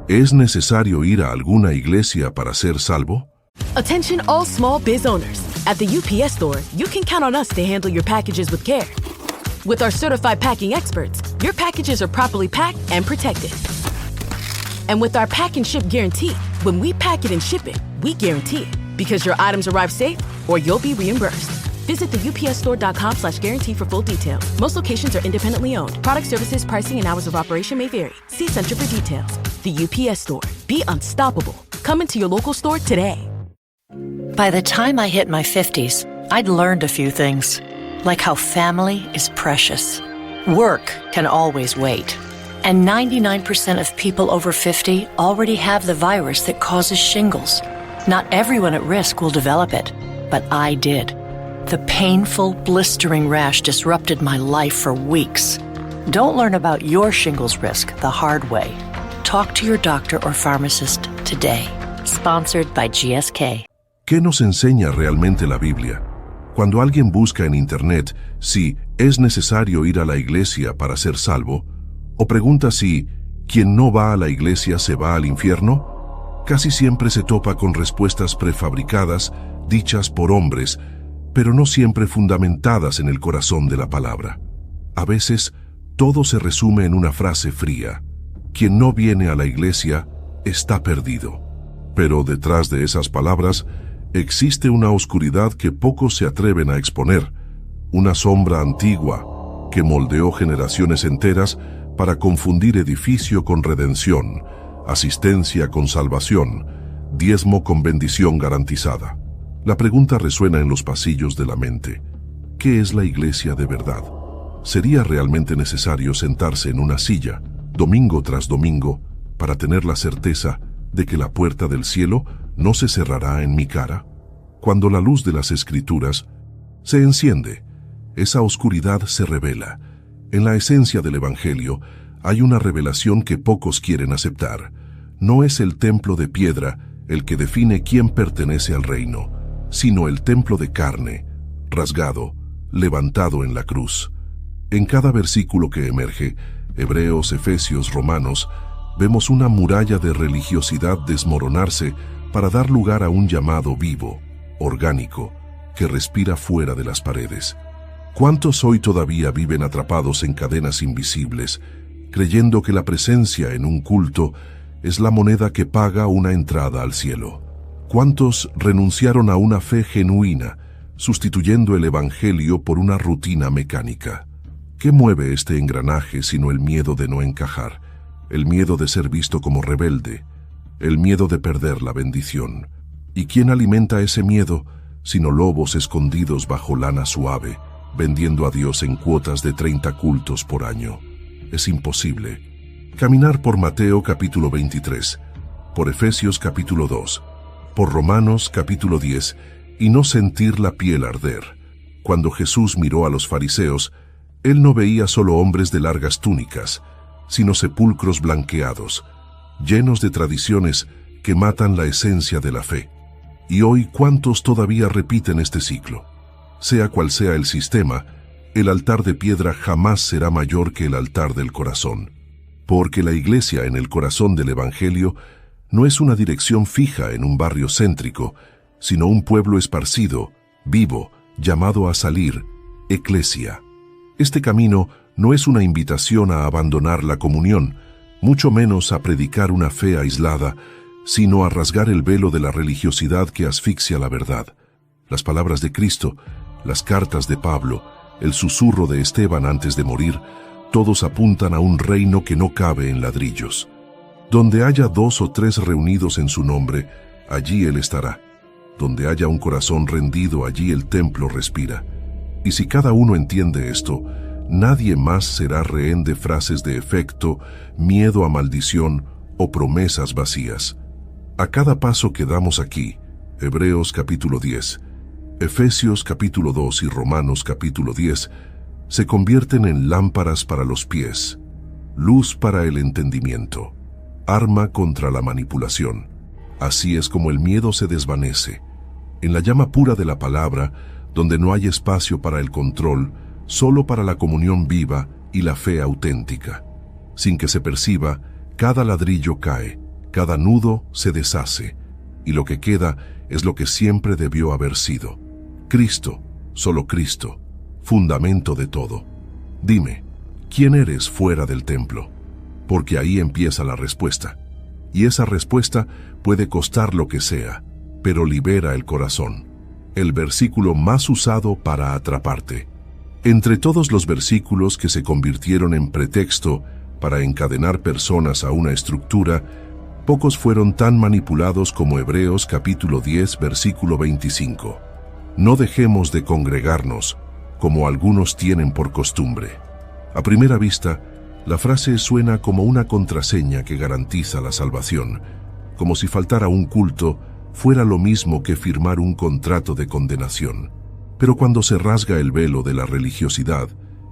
¿Es necesario ir a alguna iglesia para ser salvo? Attention all small biz owners. At the UPS Store, you can count on us to handle your packages with care. With our certified packing experts, your packages are properly packed and protected. And with our pack and ship guarantee, when we pack it and ship it, we guarantee it. Because your items arrive safe or you'll be reimbursed. Visit theupsstore.com/guarantee for full details. Most locations are independently owned. Product services, pricing, and hours of operation may vary. See Center for details. The UPS Store. Be unstoppable. Come into your local store today. By the time I hit my 50s, I'd learned a few things, like how family is precious. Work can always wait. And 99% of people over 50 already have the virus that causes shingles. Not everyone at risk will develop it, but I did. The painful, blistering rash disrupted my life for weeks. Don't learn about your shingles risk the hard way. Talk to your doctor or pharmacist today. Sponsored by GSK. ¿Qué nos enseña realmente la Biblia? Cuando alguien busca en Internet si es necesario ir a la iglesia para ser salvo, o pregunta si quien no va a la iglesia se va al infierno, casi siempre se topa con respuestas prefabricadas, dichas por hombres, pero no siempre fundamentadas en el corazón de la palabra. A veces, todo se resume en una frase fría: quien no viene a la iglesia está perdido. Pero detrás de esas palabras existe una oscuridad que pocos se atreven a exponer, una sombra antigua que moldeó generaciones enteras para confundir edificio con redención, asistencia con salvación, diezmo con bendición garantizada. La pregunta resuena en los pasillos de la mente: ¿qué es la iglesia de verdad? ¿Sería realmente necesario sentarse en una silla, domingo tras domingo, para tener la certeza de que la puerta del cielo no se cerrará en mi cara? Cuando la luz de las Escrituras se enciende, esa oscuridad se revela. En la esencia del Evangelio hay una revelación que pocos quieren aceptar. No es el templo de piedra el que define quién pertenece al reino, sino el templo de carne, rasgado, levantado en la cruz. En cada versículo que emerge, Hebreos, Efesios, Romanos, vemos una muralla de religiosidad desmoronarse para dar lugar a un llamado vivo, orgánico, que respira fuera de las paredes. ¿Cuántos hoy todavía viven atrapados en cadenas invisibles, creyendo que la presencia en un culto es la moneda que paga una entrada al cielo? ¿Cuántos renunciaron a una fe genuina, sustituyendo el Evangelio por una rutina mecánica? ¿Qué mueve este engranaje sino el miedo de no encajar, el miedo de ser visto como rebelde, el miedo de perder la bendición? ¿Y quién alimenta ese miedo sino lobos escondidos bajo lana suave, vendiendo a Dios en cuotas de 30 cultos por año? Es imposible. Caminar por Mateo capítulo 23, por Efesios capítulo 2, por Romanos capítulo 10 y no sentir la piel arder. Cuando Jesús miró a los fariseos, Él no veía solo hombres de largas túnicas, sino sepulcros blanqueados, llenos de tradiciones que matan la esencia de la fe. Y hoy, ¿cuántos todavía repiten este ciclo? Sea cual sea el sistema, el altar de piedra jamás será mayor que el altar del corazón. Porque la iglesia en el corazón del Evangelio no es una dirección fija en un barrio céntrico, sino un pueblo esparcido, vivo, llamado a salir, eclesia. Este camino no es una invitación a abandonar la comunión, mucho menos a predicar una fe aislada, sino a rasgar el velo de la religiosidad que asfixia la verdad. Las palabras de Cristo, las cartas de Pablo, el susurro de Esteban antes de morir, todos apuntan a un reino que no cabe en ladrillos. Donde haya 2 o 3 reunidos en su nombre, allí Él estará. Donde haya un corazón rendido, allí el templo respira. Y si cada uno entiende esto, nadie más será rehén de frases de efecto, miedo a maldición o promesas vacías. A cada paso que damos aquí, Hebreos capítulo 10, Efesios capítulo 2 y Romanos capítulo 10, se convierten en lámparas para los pies, luz para el entendimiento, arma contra la manipulación. Así es como el miedo se desvanece. En la llama pura de la palabra, donde no hay espacio para el control, solo para la comunión viva y la fe auténtica. Sin que se perciba, cada ladrillo cae, Cada nudo se deshace, y lo que queda es lo que siempre debió haber sido. Cristo, solo Cristo, fundamento de todo. Dime, ¿quién eres fuera del templo? Porque ahí empieza la respuesta. Y esa respuesta puede costar lo que sea, pero libera el corazón. El versículo más usado para atraparte. Entre todos los versículos que se convirtieron en pretexto para encadenar personas a una estructura, pocos fueron tan manipulados como Hebreos capítulo 10, versículo 25. No dejemos de congregarnos, como algunos tienen por costumbre. A primera vista, la frase suena como una contraseña que garantiza la salvación, como si faltar a un culto fuera lo mismo que firmar un contrato de condenación. Pero cuando se rasga el velo de la religiosidad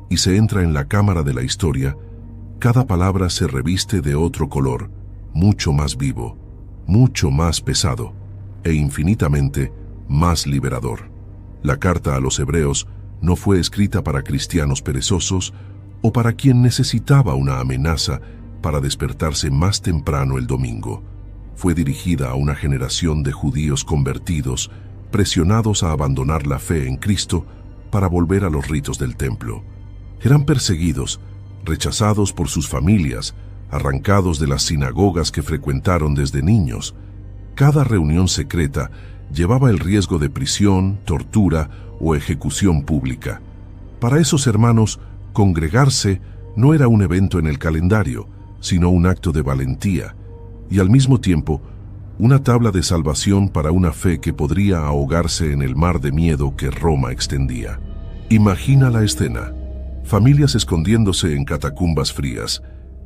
y se entra en la cámara de la historia, cada palabra se reviste de otro color, mucho más vivo, mucho más pesado e infinitamente más liberador. La carta a los Hebreos no fue escrita para cristianos perezosos o para quien necesitaba una amenaza para despertarse más temprano el domingo. Fue dirigida a una generación de judíos convertidos, presionados a abandonar la fe en Cristo para volver a los ritos del templo. Eran perseguidos, rechazados por sus familias, arrancados de las sinagogas que frecuentaron desde niños. Cada reunión secreta llevaba el riesgo de prisión, tortura o ejecución pública. Para esos hermanos, congregarse no era un evento en el calendario, sino un acto de valentía, y al mismo tiempo, una tabla de salvación para una fe que podría ahogarse en el mar de miedo que Roma extendía. Imagina la escena: familias escondiéndose en catacumbas frías,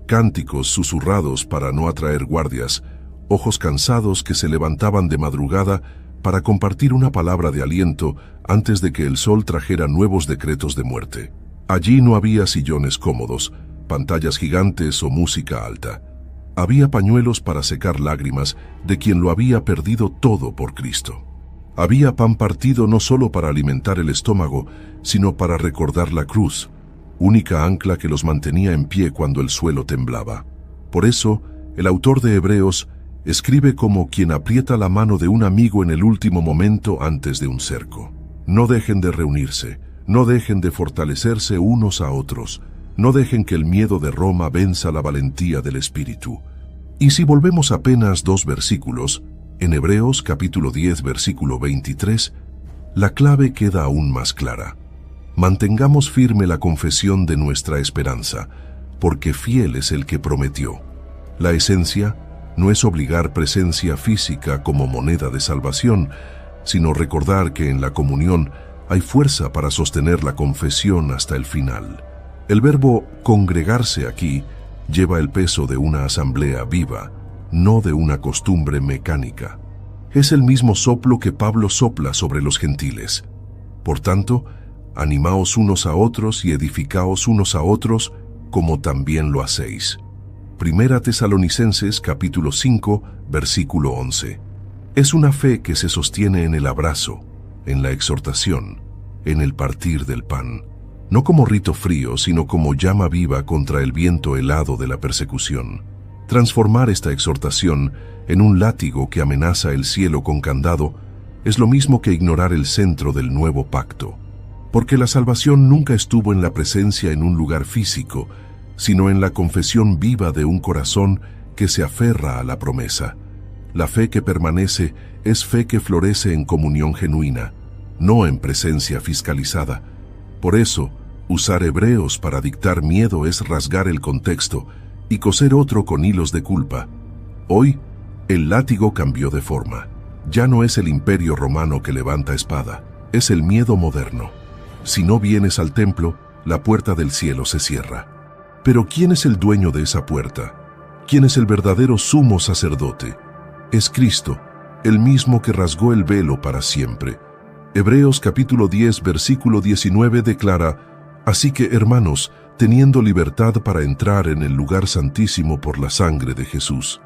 cánticos susurrados para no atraer guardias, ojos cansados que se levantaban de madrugada para compartir una palabra de aliento antes de que el sol trajera nuevos decretos de muerte. Allí no había sillones cómodos, pantallas gigantes o música alta. Había pañuelos para secar lágrimas de quien lo había perdido todo por Cristo. Había pan partido no solo para alimentar el estómago, sino para recordar la cruz, única ancla que los mantenía en pie cuando el suelo temblaba. Por eso, el autor de Hebreos escribe como quien aprieta la mano de un amigo en el último momento antes de un cerco. No dejen de reunirse, no dejen de fortalecerse unos a otros, no dejen que el miedo de Roma venza la valentía del Espíritu. Y si volvemos apenas 2 versículos, en Hebreos capítulo 10, versículo 23, la clave queda aún más clara. Mantengamos firme la confesión de nuestra esperanza, porque fiel es el que prometió. La esencia no es obligar presencia física como moneda de salvación, sino recordar que en la comunión hay fuerza para sostener la confesión hasta el final. El verbo congregarse aquí lleva el peso de una asamblea viva, no de una costumbre mecánica. Es el mismo soplo que Pablo sopla sobre los gentiles. Por tanto, animaos unos a otros y edificaos unos a otros, como también lo hacéis. Primera Tesalonicenses capítulo 5, versículo 11. Es una fe que se sostiene en el abrazo, en la exhortación, en el partir del pan. No como rito frío, sino como llama viva contra el viento helado de la persecución. Transformar esta exhortación en un látigo que amenaza el cielo con candado es lo mismo que ignorar el centro del nuevo pacto. Porque la salvación nunca estuvo en la presencia en un lugar físico, sino en la confesión viva de un corazón que se aferra a la promesa. La fe que permanece es fe que florece en comunión genuina, no en presencia fiscalizada. Por eso, usar Hebreos para dictar miedo es rasgar el contexto y coser otro con hilos de culpa. Hoy, el látigo cambió de forma. Ya no es el imperio romano que levanta espada, es el miedo moderno. Si no vienes al templo, la puerta del cielo se cierra. Pero ¿quién es el dueño de esa puerta? ¿Quién es el verdadero sumo sacerdote? Es Cristo, el mismo que rasgó el velo para siempre. Hebreos capítulo 10, versículo 19 declara: Así que, hermanos, teniendo libertad para entrar en el lugar santísimo por la sangre de Jesús.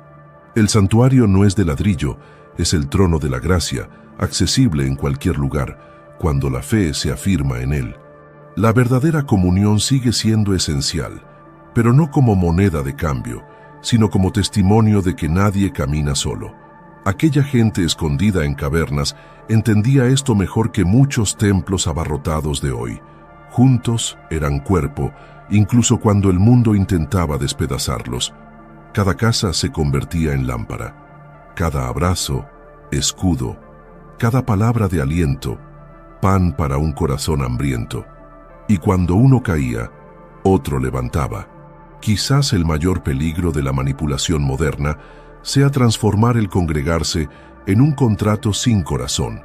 El santuario no es de ladrillo, es el trono de la gracia, accesible en cualquier lugar, cuando la fe se afirma en él. La verdadera comunión sigue siendo esencial, pero no como moneda de cambio, sino como testimonio de que nadie camina solo. Aquella gente escondida en cavernas entendía esto mejor que muchos templos abarrotados de hoy. Juntos eran cuerpo, incluso cuando el mundo intentaba despedazarlos. Cada casa se convertía en lámpara, cada abrazo, escudo, cada palabra de aliento, pan para un corazón hambriento. Y cuando uno caía, otro levantaba. Quizás el mayor peligro de la manipulación moderna sea transformar el congregarse en un contrato sin corazón.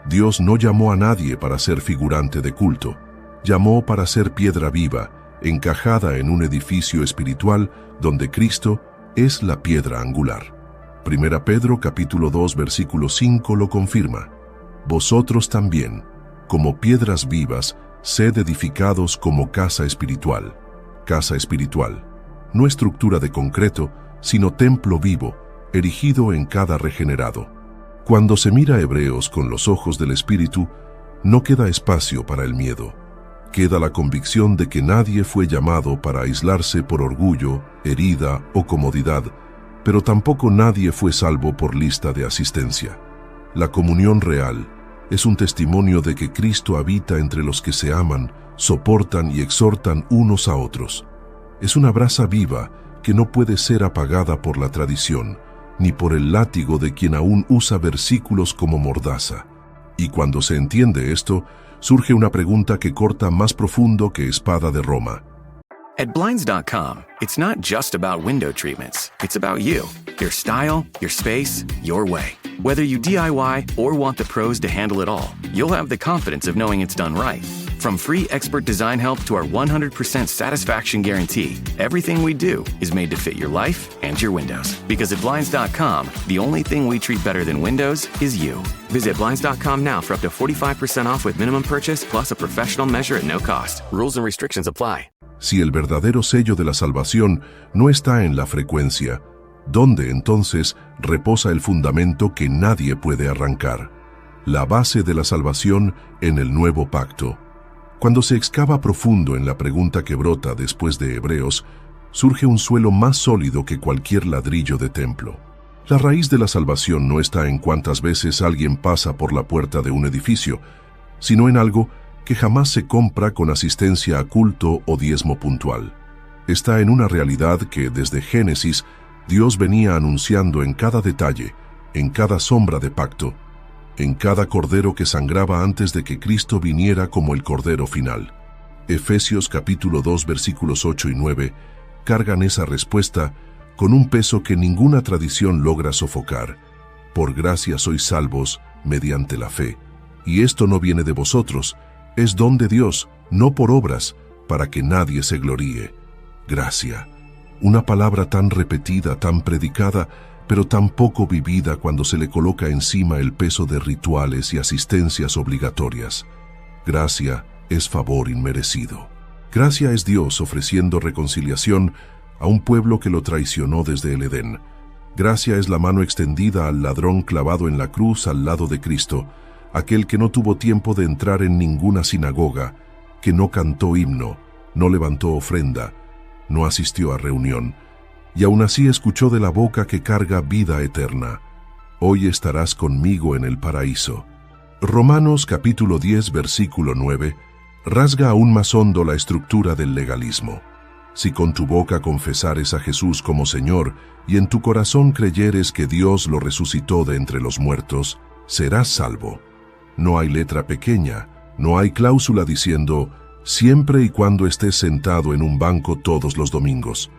Dios no llamó a nadie para ser figurante de culto. Llamó para ser piedra viva, encajada en un edificio espiritual donde Cristo es la piedra angular. 1 Pedro capítulo 2 versículo 5 lo confirma. Vosotros también, como piedras vivas, sed edificados como casa espiritual. Casa espiritual, no estructura de concreto, sino templo vivo, erigido en cada regenerado. Cuando se mira a Hebreos con los ojos del Espíritu, no queda espacio para el miedo. Queda la convicción de que nadie fue llamado para aislarse por orgullo, herida o comodidad, pero tampoco nadie fue salvo por lista de asistencia. La comunión real es un testimonio de que Cristo habita entre los que se aman, soportan y exhortan unos a otros. Es una brasa viva que no puede ser apagada por la tradición, ni por el látigo de quien aún usa versículos como mordaza. Y cuando se entiende esto, surge una pregunta que corta más profundo que espada de Roma. At Blinds.com, it's not just about window treatments. It's about you, your style, your space, your way. Whether you DIY or want the pros to handle it all, you'll have the confidence of knowing it's done right. From free expert design help to our 100% satisfaction guarantee, everything we do is made to fit your life and your windows. Because at Blinds.com, the only thing we treat better than windows is you. Visit Blinds.com now for up to 45% off with minimum purchase plus a professional measure at no cost. Rules and restrictions apply. Si el verdadero sello de la salvación no está en la frecuencia, ¿dónde entonces reposa el fundamento que nadie puede arrancar? La base de la salvación en el nuevo pacto. Cuando se excava profundo en la pregunta que brota después de Hebreos, surge un suelo más sólido que cualquier ladrillo de templo. La raíz de la salvación no está en cuántas veces alguien pasa por la puerta de un edificio, sino en algo que jamás se compra con asistencia a culto o diezmo puntual. Está en una realidad que desde Génesis Dios venía anunciando en cada detalle, en cada sombra de pacto, en cada cordero que sangraba antes de que Cristo viniera como el cordero final. Efesios capítulo 2 versículos 8 y 9 cargan esa respuesta con un peso que ninguna tradición logra sofocar. Por gracia sois salvos mediante la fe. Y esto no viene de vosotros, es don de Dios, no por obras, para que nadie se gloríe. Gracia. Una palabra tan repetida, tan predicada, pero tan poco vivida cuando se le coloca encima el peso de rituales y asistencias obligatorias. Gracia es favor inmerecido. Gracia es Dios ofreciendo reconciliación a un pueblo que lo traicionó desde el Edén. Gracia es la mano extendida al ladrón clavado en la cruz al lado de Cristo, aquel que no tuvo tiempo de entrar en ninguna sinagoga, que no cantó himno, no levantó ofrenda, no asistió a reunión, y aún así escuchó de la boca que carga vida eterna: hoy estarás conmigo en el paraíso. Romanos capítulo 10 versículo 9 rasga aún más hondo la estructura del legalismo. Si con tu boca confesares a Jesús como Señor y en tu corazón creyeres que Dios lo resucitó de entre los muertos, serás salvo. No hay letra pequeña, no hay cláusula diciendo siempre y cuando estés sentado en un banco todos los domingos.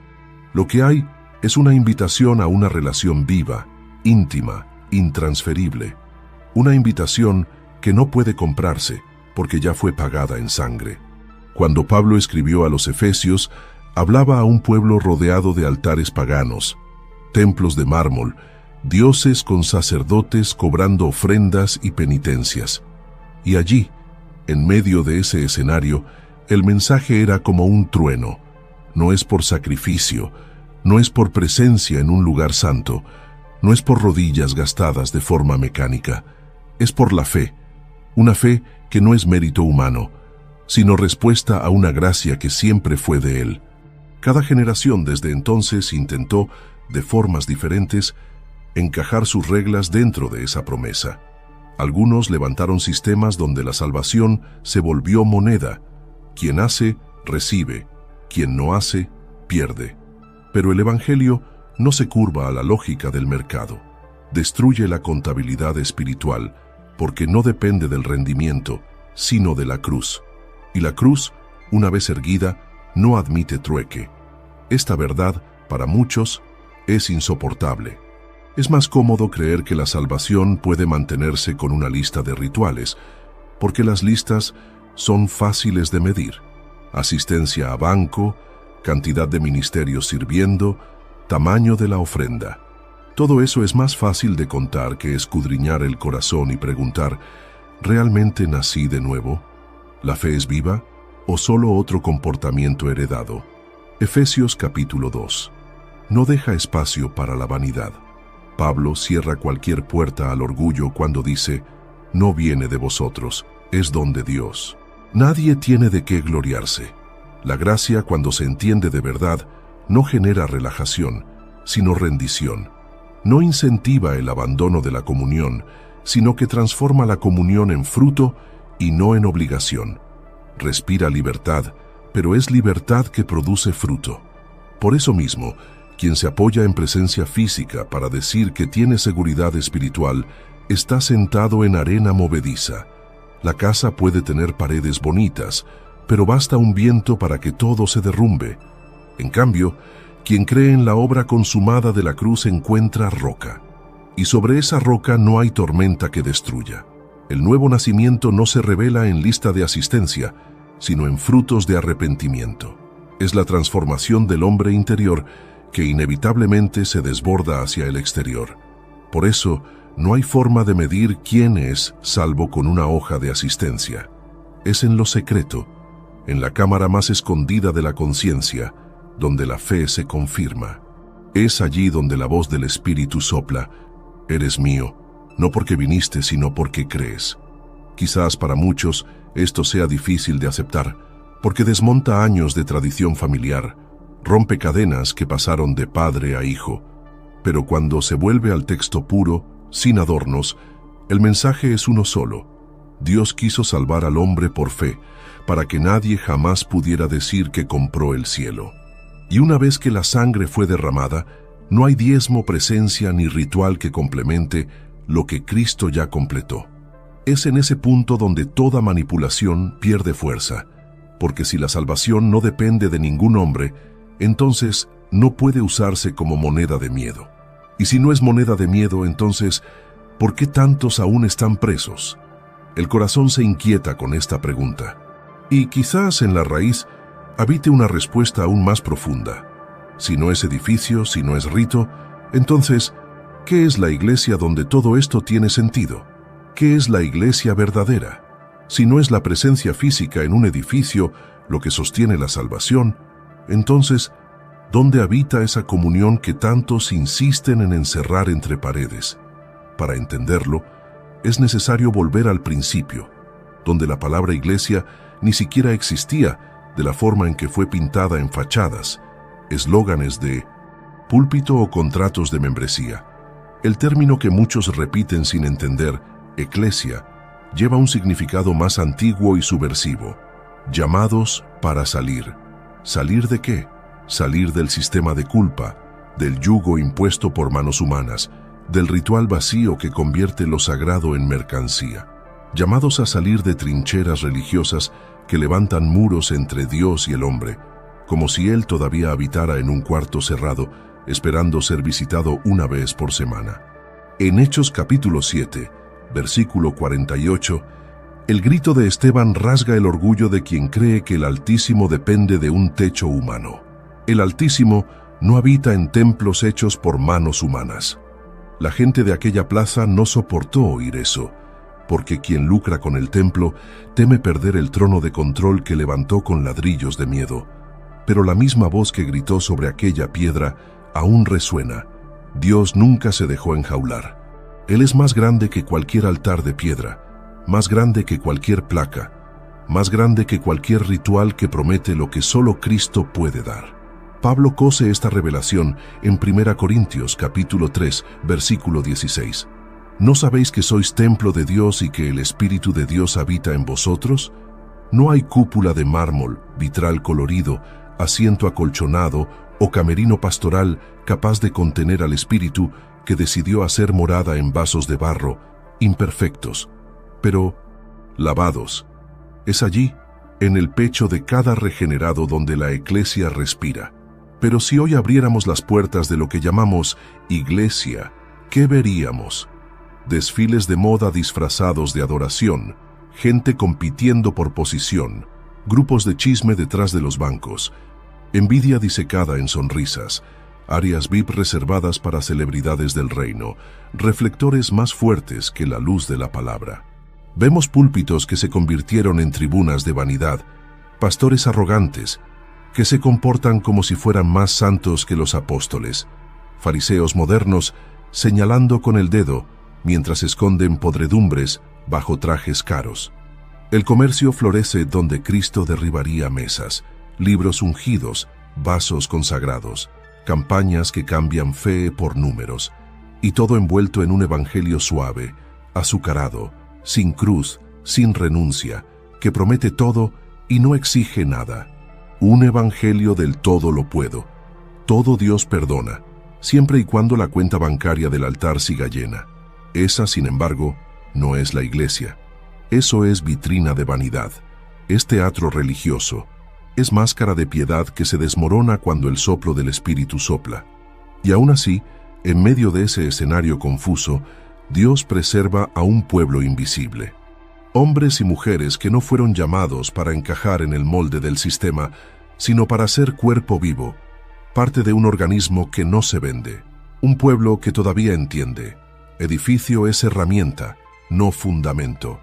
Lo que hay es una invitación a una relación viva, íntima, intransferible. Una invitación que no puede comprarse porque ya fue pagada en sangre. Cuando Pablo escribió a los Efesios, hablaba a un pueblo rodeado de altares paganos, templos de mármol, dioses con sacerdotes cobrando ofrendas y penitencias. Y allí, en medio de ese escenario, el mensaje era como un trueno. No es por sacrificio, no es por presencia en un lugar santo, no es por rodillas gastadas de forma mecánica, es por la fe, una fe que no es mérito humano, sino respuesta a una gracia que siempre fue de Él. Cada generación desde entonces intentó, de formas diferentes, encajar sus reglas dentro de esa promesa. Algunos levantaron sistemas donde la salvación se volvió moneda. Quien hace, recibe. Quien no hace, pierde. Pero el Evangelio no se curva a la lógica del mercado. Destruye la contabilidad espiritual, porque no depende del rendimiento, sino de la cruz. Y la cruz, una vez erguida, no admite trueque. Esta verdad, para muchos, es insoportable. Es más cómodo creer que la salvación puede mantenerse con una lista de rituales, porque las listas son fáciles de medir. Asistencia a banco, cantidad de ministerios sirviendo, tamaño de la ofrenda. Todo eso es más fácil de contar que escudriñar el corazón y preguntar, ¿realmente nací de nuevo? ¿La fe es viva o solo otro comportamiento heredado? Efesios capítulo 2. No deja espacio para la vanidad. Pablo cierra cualquier puerta al orgullo cuando dice, no viene de vosotros, es don de Dios. Nadie tiene de qué gloriarse. La gracia, cuando se entiende de verdad, no genera relajación, sino rendición. No incentiva el abandono de la comunión, sino que transforma la comunión en fruto y no en obligación. Respira libertad, pero es libertad que produce fruto. Por eso mismo, quien se apoya en presencia física para decir que tiene seguridad espiritual, está sentado en arena movediza. La casa puede tener paredes bonitas, pero basta un viento para que todo se derrumbe. En cambio, quien cree en la obra consumada de la cruz encuentra roca, y sobre esa roca no hay tormenta que destruya. El nuevo nacimiento no se revela en lista de asistencia, sino en frutos de arrepentimiento. Es la transformación del hombre interior que inevitablemente se desborda hacia el exterior. Por eso, no hay forma de medir quién es salvo con una hoja de asistencia. Es en lo secreto, en la cámara más escondida de la conciencia, donde la fe se confirma. Es allí donde la voz del Espíritu sopla, eres mío, no porque viniste, sino porque crees. Quizás para muchos esto sea difícil de aceptar, porque desmonta años de tradición familiar, rompe cadenas que pasaron de padre a hijo. Pero cuando se vuelve al texto puro, sin adornos, el mensaje es uno solo. Dios quiso salvar al hombre por fe, para que nadie jamás pudiera decir que compró el cielo. Y una vez que la sangre fue derramada, no hay diezmo, presencia ni ritual que complemente lo que Cristo ya completó. Es en ese punto donde toda manipulación pierde fuerza, porque si la salvación no depende de ningún hombre, entonces no puede usarse como moneda de miedo. Y si no es moneda de miedo, entonces, ¿por qué tantos aún están presos? El corazón se inquieta con esta pregunta. Y quizás en la raíz habite una respuesta aún más profunda. Si no es edificio, si no es rito, entonces, ¿qué es la iglesia donde todo esto tiene sentido? ¿Qué es la iglesia verdadera? Si no es la presencia física en un edificio lo que sostiene la salvación, entonces, ¿dónde habita esa comunión que tantos insisten en encerrar entre paredes? Para entenderlo, es necesario volver al principio, donde la palabra iglesia ni siquiera existía de la forma en que fue pintada en fachadas, eslóganes de púlpito o contratos de membresía. El término que muchos repiten sin entender, eclesia, lleva un significado más antiguo y subversivo. Llamados para salir. ¿Salir de qué? Salir del sistema de culpa, del yugo impuesto por manos humanas, del ritual vacío que convierte lo sagrado en mercancía. Llamados a salir de trincheras religiosas que levantan muros entre Dios y el hombre, como si Él todavía habitara en un cuarto cerrado, esperando ser visitado una vez por semana. En Hechos capítulo 7, versículo 48, el grito de Esteban rasga el orgullo de quien cree que el Altísimo depende de un techo humano. El Altísimo no habita en templos hechos por manos humanas. La gente de aquella plaza no soportó oír eso, porque quien lucra con el templo teme perder el trono de control que levantó con ladrillos de miedo. Pero la misma voz que gritó sobre aquella piedra aún resuena. Dios nunca se dejó enjaular. Él es más grande que cualquier altar de piedra, más grande que cualquier placa, más grande que cualquier ritual que promete lo que solo Cristo puede dar. Pablo cose esta revelación en 1 Corintios capítulo 3, versículo 16. ¿No sabéis que sois templo de Dios y que el Espíritu de Dios habita en vosotros? No hay cúpula de mármol, vitral colorido, asiento acolchonado o camerino pastoral capaz de contener al Espíritu que decidió hacer morada en vasos de barro, imperfectos, pero lavados. Es allí, en el pecho de cada regenerado, donde la Iglesia respira. Pero si hoy abriéramos las puertas de lo que llamamos iglesia, ¿qué veríamos? Desfiles de moda disfrazados de adoración, gente compitiendo por posición, grupos de chisme detrás de los bancos, envidia disecada en sonrisas, áreas VIP reservadas para celebridades del reino, reflectores más fuertes que la luz de la palabra. Vemos púlpitos que se convirtieron en tribunas de vanidad, pastores arrogantes, que se comportan como si fueran más santos que los apóstoles, fariseos modernos señalando con el dedo mientras esconden podredumbres bajo trajes caros. El comercio florece donde Cristo derribaría mesas, libros ungidos, vasos consagrados, campañas que cambian fe por números, y todo envuelto en un evangelio suave, azucarado, sin cruz, sin renuncia, que promete todo y no exige nada. Un evangelio del todo lo puedo. Todo Dios perdona, siempre y cuando la cuenta bancaria del altar siga llena. Esa, sin embargo, no es la iglesia. Eso es vitrina de vanidad, es teatro religioso, es máscara de piedad que se desmorona cuando el soplo del Espíritu sopla. Y aún así, en medio de ese escenario confuso, Dios preserva a un pueblo invisible. Hombres y mujeres que no fueron llamados para encajar en el molde del sistema, sino para ser cuerpo vivo, parte de un organismo que no se vende, un pueblo que todavía entiende. Edificio es herramienta, no fundamento.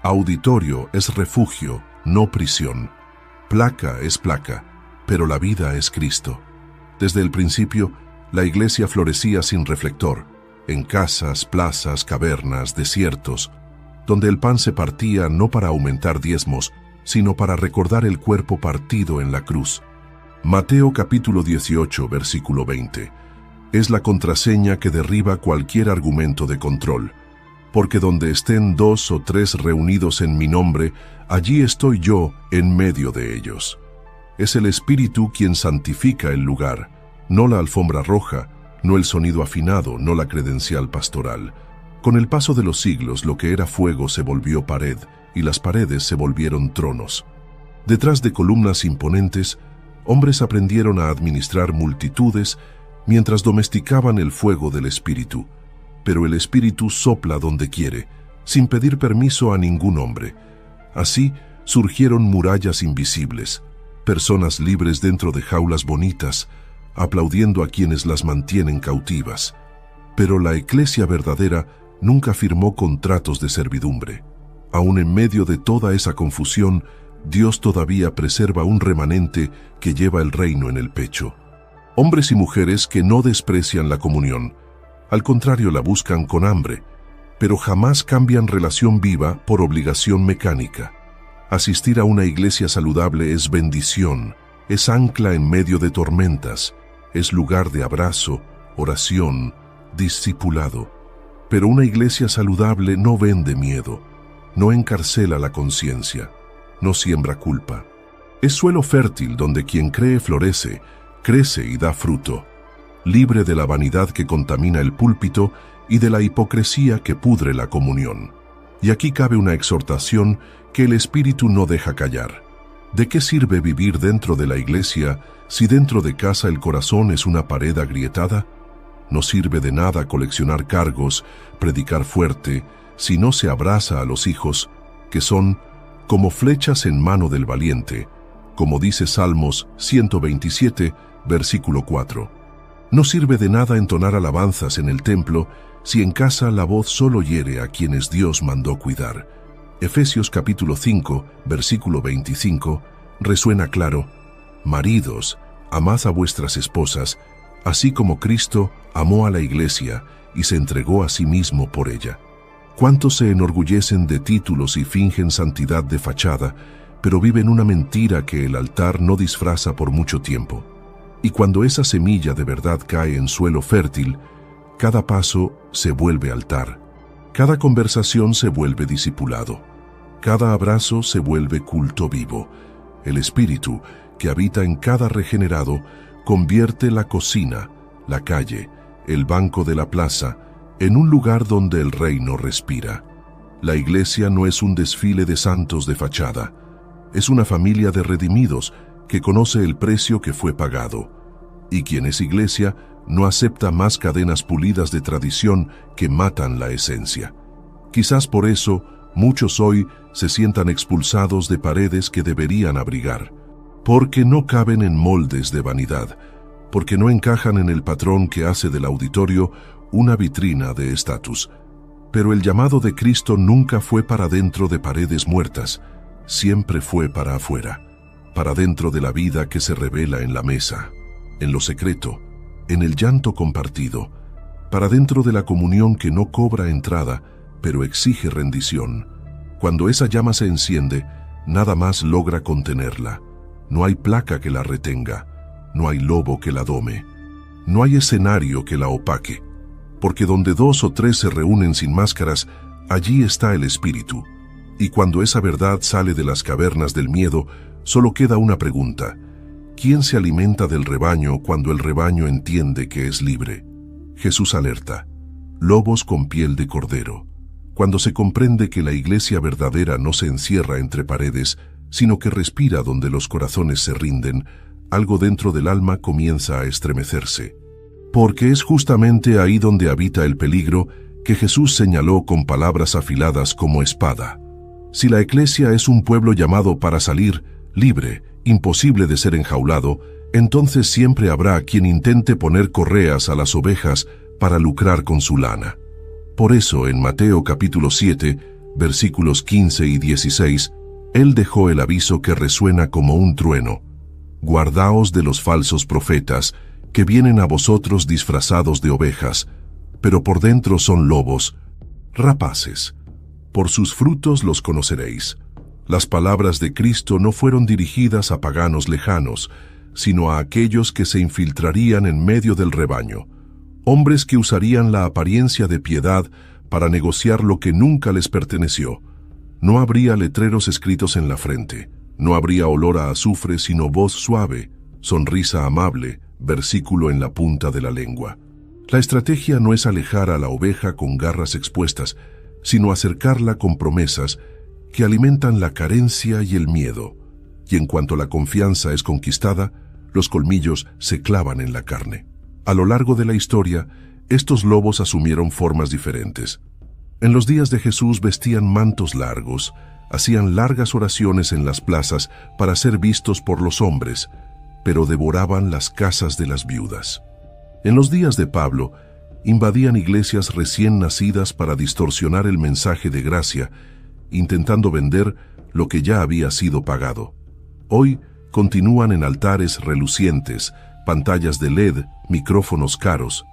Auditorio es refugio, no prisión. Placa es placa, pero la vida es Cristo. Desde el principio, la iglesia florecía sin reflector, en casas, plazas, cavernas, desiertos, donde el pan se partía no para aumentar diezmos, sino para recordar el cuerpo partido en la cruz. Mateo capítulo 18, versículo 20. Es la contraseña que derriba cualquier argumento de control. Porque donde estén 2 o 3 reunidos en mi nombre, allí estoy yo en medio de ellos. Es el Espíritu quien santifica el lugar, no la alfombra roja, no el sonido afinado, no la credencial pastoral. Con el paso de los siglos, lo que era fuego se volvió pared, y las paredes se volvieron tronos. Detrás de columnas imponentes, hombres aprendieron a administrar multitudes mientras domesticaban el fuego del Espíritu. Pero el Espíritu sopla donde quiere, sin pedir permiso a ningún hombre. Así surgieron murallas invisibles, personas libres dentro de jaulas bonitas, aplaudiendo a quienes las mantienen cautivas. Pero la iglesia verdadera nunca firmó contratos de servidumbre. Aún en medio de toda esa confusión, Dios todavía preserva un remanente que lleva el reino en el pecho. Hombres y mujeres que no desprecian la comunión, al contrario la buscan con hambre, pero jamás cambian relación viva por obligación mecánica. Asistir a una iglesia saludable es bendición, es ancla en medio de tormentas, es lugar de abrazo, oración, discipulado. Pero una iglesia saludable no vende miedo, no encarcela la conciencia, no siembra culpa. Es suelo fértil donde quien cree florece, crece y da fruto, libre de la vanidad que contamina el púlpito y de la hipocresía que pudre la comunión. Y aquí cabe una exhortación que el Espíritu no deja callar. ¿De qué sirve vivir dentro de la iglesia si dentro de casa el corazón es una pared agrietada? No sirve de nada coleccionar cargos, predicar fuerte, si no se abraza a los hijos, que son como flechas en mano del valiente, como dice Salmos 127, versículo 4. No sirve de nada entonar alabanzas en el templo si en casa la voz solo hiere a quienes Dios mandó cuidar. Efesios capítulo 5, versículo 25, resuena claro: maridos, amad a vuestras esposas, así como Cristo amó a la iglesia y se entregó a sí mismo por ella. ¿Cuántos se enorgullecen de títulos y fingen santidad de fachada, pero viven una mentira que el altar no disfraza por mucho tiempo? Y cuando esa semilla de verdad cae en suelo fértil, cada paso se vuelve altar, cada conversación se vuelve discipulado, cada abrazo se vuelve culto vivo. El Espíritu, que habita en cada regenerado, convierte la cocina, la calle, el banco de la plaza, en un lugar donde el reino respira. La iglesia no es un desfile de santos de fachada, es una familia de redimidos que conoce el precio que fue pagado. Y quien es iglesia no acepta más cadenas pulidas de tradición que matan la esencia. Quizás por eso muchos hoy se sientan expulsados de paredes que deberían abrigar, porque no caben en moldes de vanidad, porque no encajan en el patrón que hace del auditorio una vitrina de estatus. Pero el llamado de Cristo nunca fue para dentro de paredes muertas, siempre fue para afuera, para dentro de la vida que se revela en la mesa, en lo secreto, en el llanto compartido, para dentro de la comunión que no cobra entrada, pero exige rendición. Cuando esa llama se enciende, nada más logra contenerla. No hay placa que la retenga, no hay lobo que la dome, no hay escenario que la opaque, porque donde 2 o 3 se reúnen sin máscaras, allí está el Espíritu. Y cuando esa verdad sale de las cavernas del miedo, solo queda una pregunta: ¿quién se alimenta del rebaño cuando el rebaño entiende que es libre? Jesús alerta: lobos con piel de cordero. Cuando se comprende que la iglesia verdadera no se encierra entre paredes, sino que respira donde los corazones se rinden, algo dentro del alma comienza a estremecerse. Porque es justamente ahí donde habita el peligro que Jesús señaló con palabras afiladas como espada. Si la iglesia es un pueblo llamado para salir, libre, imposible de ser enjaulado, entonces siempre habrá quien intente poner correas a las ovejas para lucrar con su lana. Por eso, en Mateo capítulo 7, versículos 15 y 16, Él dejó el aviso que resuena como un trueno: guardaos de los falsos profetas, que vienen a vosotros disfrazados de ovejas, pero por dentro son lobos, rapaces. Por sus frutos los conoceréis. Las palabras de Cristo no fueron dirigidas a paganos lejanos, sino a aquellos que se infiltrarían en medio del rebaño, hombres que usarían la apariencia de piedad para negociar lo que nunca les perteneció. No habría letreros escritos en la frente, no habría olor a azufre, sino voz suave, sonrisa amable, versículo en la punta de la lengua. La estrategia no es alejar a la oveja con garras expuestas, sino acercarla con promesas que alimentan la carencia y el miedo. Y en cuanto la confianza es conquistada, los colmillos se clavan en la carne. A lo largo de la historia, estos lobos asumieron formas diferentes. En los días de Jesús vestían mantos largos, hacían largas oraciones en las plazas para ser vistos por los hombres, pero devoraban las casas de las viudas. En los días de Pablo, invadían iglesias recién nacidas para distorsionar el mensaje de gracia, intentando vender lo que ya había sido pagado. Hoy continúan en altares relucientes, pantallas de LED, micrófonos caros.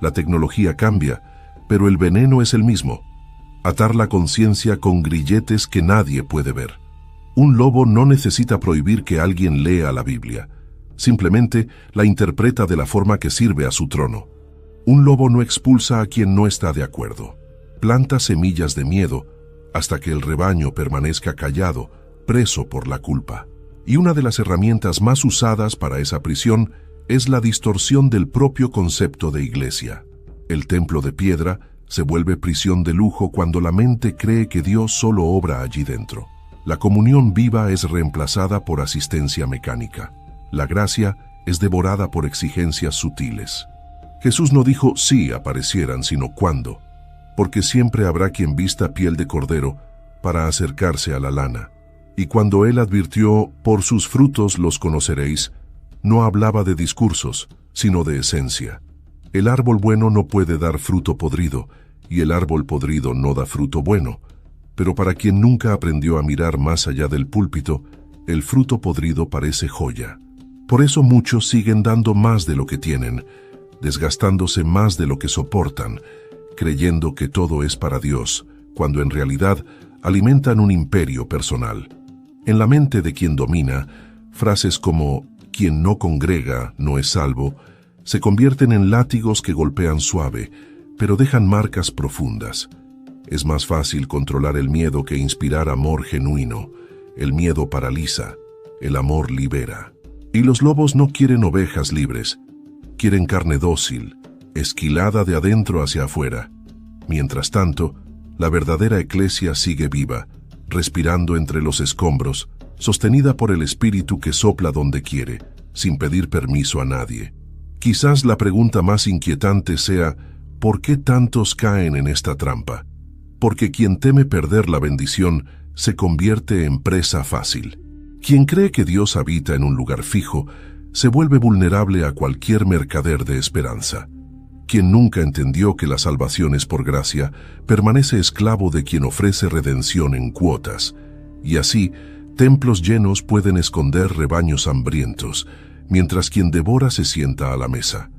La tecnología cambia, pero el veneno es el mismo: atar la conciencia con grilletes que nadie puede ver. Un lobo no necesita prohibir que alguien lea la Biblia, simplemente la interpreta de la forma que sirve a su trono. Un lobo no expulsa a quien no está de acuerdo. Planta semillas de miedo hasta que el rebaño permanezca callado, preso por la culpa. Y una de las herramientas más usadas para esa prisión es la distorsión del propio concepto de iglesia. El templo de piedra se vuelve prisión de lujo cuando la mente cree que Dios solo obra allí dentro. La comunión viva es reemplazada por asistencia mecánica. La gracia es devorada por exigencias sutiles. Jesús no dijo sí aparecieran, sino cuándo, porque siempre habrá quien vista piel de cordero para acercarse a la lana. Y cuando Él advirtió, por sus frutos los conoceréis, no hablaba de discursos, sino de esencia. El árbol bueno no puede dar fruto podrido, y el árbol podrido no da fruto bueno. Pero para quien nunca aprendió a mirar más allá del púlpito, el fruto podrido parece joya. Por eso muchos siguen dando más de lo que tienen, desgastándose más de lo que soportan, creyendo que todo es para Dios, cuando en realidad alimentan un imperio personal. En la mente de quien domina, frases como quien no congrega no es salvo, se convierten en látigos que golpean suave, pero dejan marcas profundas. Es más fácil controlar el miedo que inspirar amor genuino. El miedo paraliza, el amor libera. Y los lobos no quieren ovejas libres, quieren carne dócil, esquilada de adentro hacia afuera. Mientras tanto, la verdadera eclesia sigue viva, respirando entre los escombros, sostenida por el Espíritu que sopla donde quiere, sin pedir permiso a nadie. Quizás la pregunta más inquietante sea, ¿por qué tantos caen en esta trampa? Porque quien teme perder la bendición se convierte en presa fácil. Quien cree que Dios habita en un lugar fijo, se vuelve vulnerable a cualquier mercader de esperanza. Quien nunca entendió que la salvación es por gracia, permanece esclavo de quien ofrece redención en cuotas. Y así, templos llenos pueden esconder rebaños hambrientos, mientras quien devora se sienta a la mesa.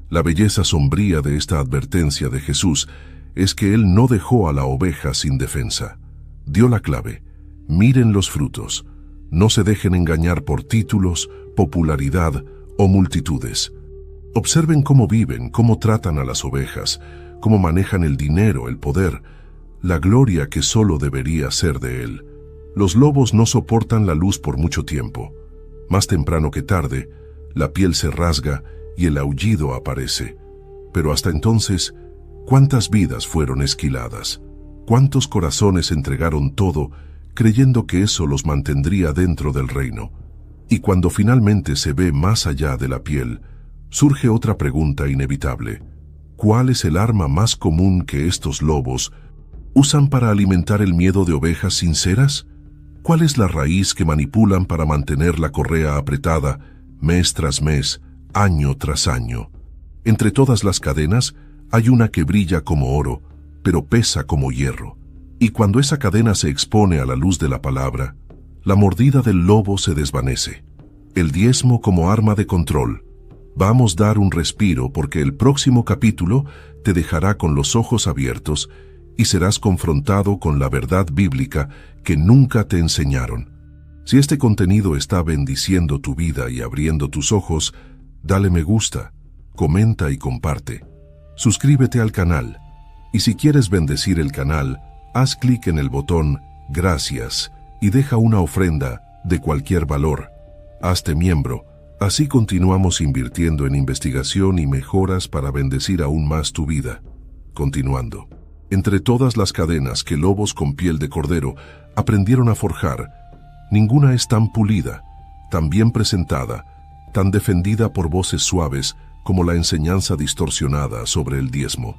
La belleza sombría de esta advertencia de Jesús es que Él no dejó a la oveja sin defensa. Dio la clave: miren los frutos. No se dejen engañar por títulos, popularidad o multitudes. Observen cómo viven, cómo tratan a las ovejas, cómo manejan el dinero, el poder, la gloria que solo debería ser de Él. Los lobos no soportan la luz por mucho tiempo. Más temprano que tarde, la piel se rasga y el aullido aparece. Pero hasta entonces, ¿cuántas vidas fueron esquiladas? ¿Cuántos corazones entregaron todo, creyendo que eso los mantendría dentro del reino? Y cuando finalmente se ve más allá de la piel, surge otra pregunta inevitable. ¿Cuál es el arma más común que estos lobos usan para alimentar el miedo de ovejas sinceras? ¿Cuál es la raíz que manipulan para mantener la correa apretada mes tras mes, año tras año? Entre todas las cadenas hay una que brilla como oro, pero pesa como hierro. Y cuando esa cadena se expone a la luz de la palabra, la mordida del lobo se desvanece. El diezmo como arma de control. Vamos a dar un respiro porque el próximo capítulo te dejará con los ojos abiertos y serás confrontado con la verdad bíblica que nunca te enseñaron. Si este contenido está bendiciendo tu vida y abriendo tus ojos, dale me gusta, comenta y comparte. Suscríbete al canal. Y si quieres bendecir el canal, haz clic en el botón Gracias y deja una ofrenda de cualquier valor. Hazte miembro. Así continuamos invirtiendo en investigación y mejoras para bendecir aún más tu vida. Continuando. Entre todas las cadenas que lobos con piel de cordero aprendieron a forjar, ninguna es tan pulida, tan bien presentada, tan defendida por voces suaves como la enseñanza distorsionada sobre el diezmo.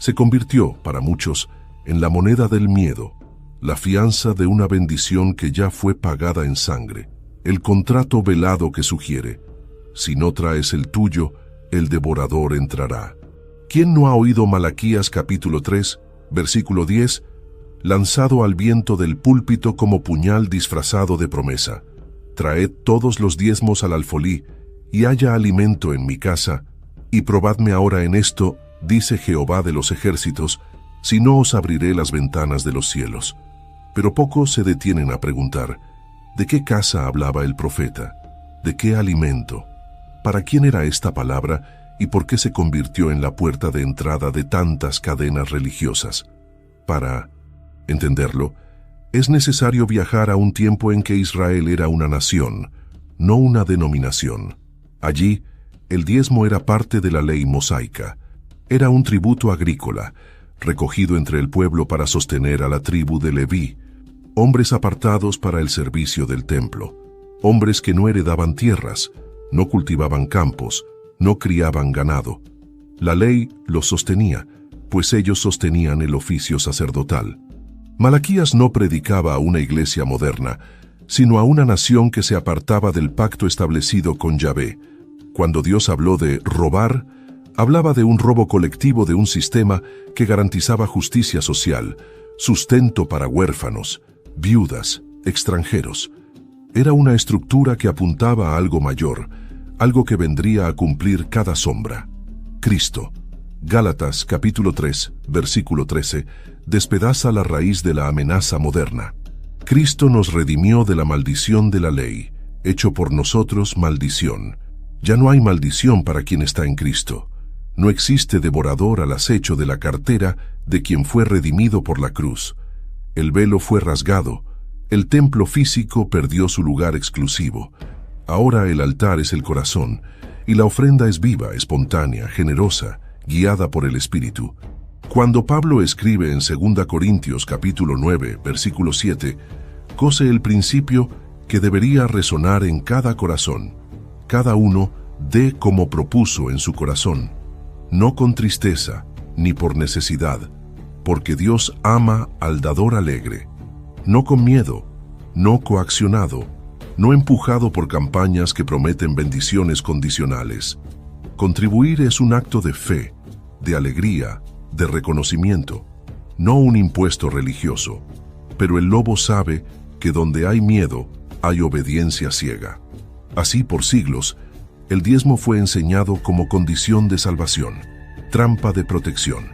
Se convirtió, para muchos, en la moneda del miedo, la fianza de una bendición que ya fue pagada en sangre, el contrato velado que sugiere: si no traes el tuyo, el devorador entrará. ¿Quién no ha oído Malaquías capítulo 3, versículo 10? Lanzado al viento del púlpito como puñal disfrazado de promesa: traed todos los diezmos al alfolí, y haya alimento en mi casa, y probadme ahora en esto, dice Jehová de los ejércitos, si no os abriré las ventanas de los cielos. Pero pocos se detienen a preguntar, ¿de qué casa hablaba el profeta? ¿De qué alimento? ¿Para quién era esta palabra y por qué se convirtió en la puerta de entrada de tantas cadenas religiosas? Para entenderlo, es necesario viajar a un tiempo en que Israel era una nación, no una denominación. Allí, el diezmo era parte de la ley mosaica. Era un tributo agrícola, recogido entre el pueblo para sostener a la tribu de Leví, hombres apartados para el servicio del templo, hombres que no heredaban tierras, no cultivaban campos, no criaban ganado. La ley los sostenía, pues ellos sostenían el oficio sacerdotal. Malaquías no predicaba a una iglesia moderna, sino a una nación que se apartaba del pacto establecido con Yahvé. Cuando Dios habló de robar, hablaba de un robo colectivo de un sistema que garantizaba justicia social, sustento para huérfanos, viudas, extranjeros. Era una estructura que apuntaba a algo mayor, algo que vendría a cumplir cada sombra: Cristo. Gálatas capítulo 3, versículo 13, despedaza la raíz de la amenaza moderna. Cristo nos redimió de la maldición de la ley, hecho por nosotros maldición. Ya no hay maldición para quien está en Cristo. No existe devorador al acecho de la cartera de quien fue redimido por la cruz. El velo fue rasgado. El templo físico perdió su lugar exclusivo. Ahora el altar es el corazón, y la ofrenda es viva, espontánea, generosa, guiada por el Espíritu. Cuando Pablo escribe en 2 Corintios capítulo 9, versículo 7, cose el principio que debería resonar en cada corazón. Cada uno dé como propuso en su corazón, no con tristeza ni por necesidad, porque Dios ama al dador alegre, no con miedo, no coaccionado, no empujado por campañas que prometen bendiciones condicionales. Contribuir es un acto de fe, de alegría, de reconocimiento, no un impuesto religioso, pero el lobo sabe que donde hay miedo, hay obediencia ciega. Así por siglos, el diezmo fue enseñado como condición de salvación, trampa de protección.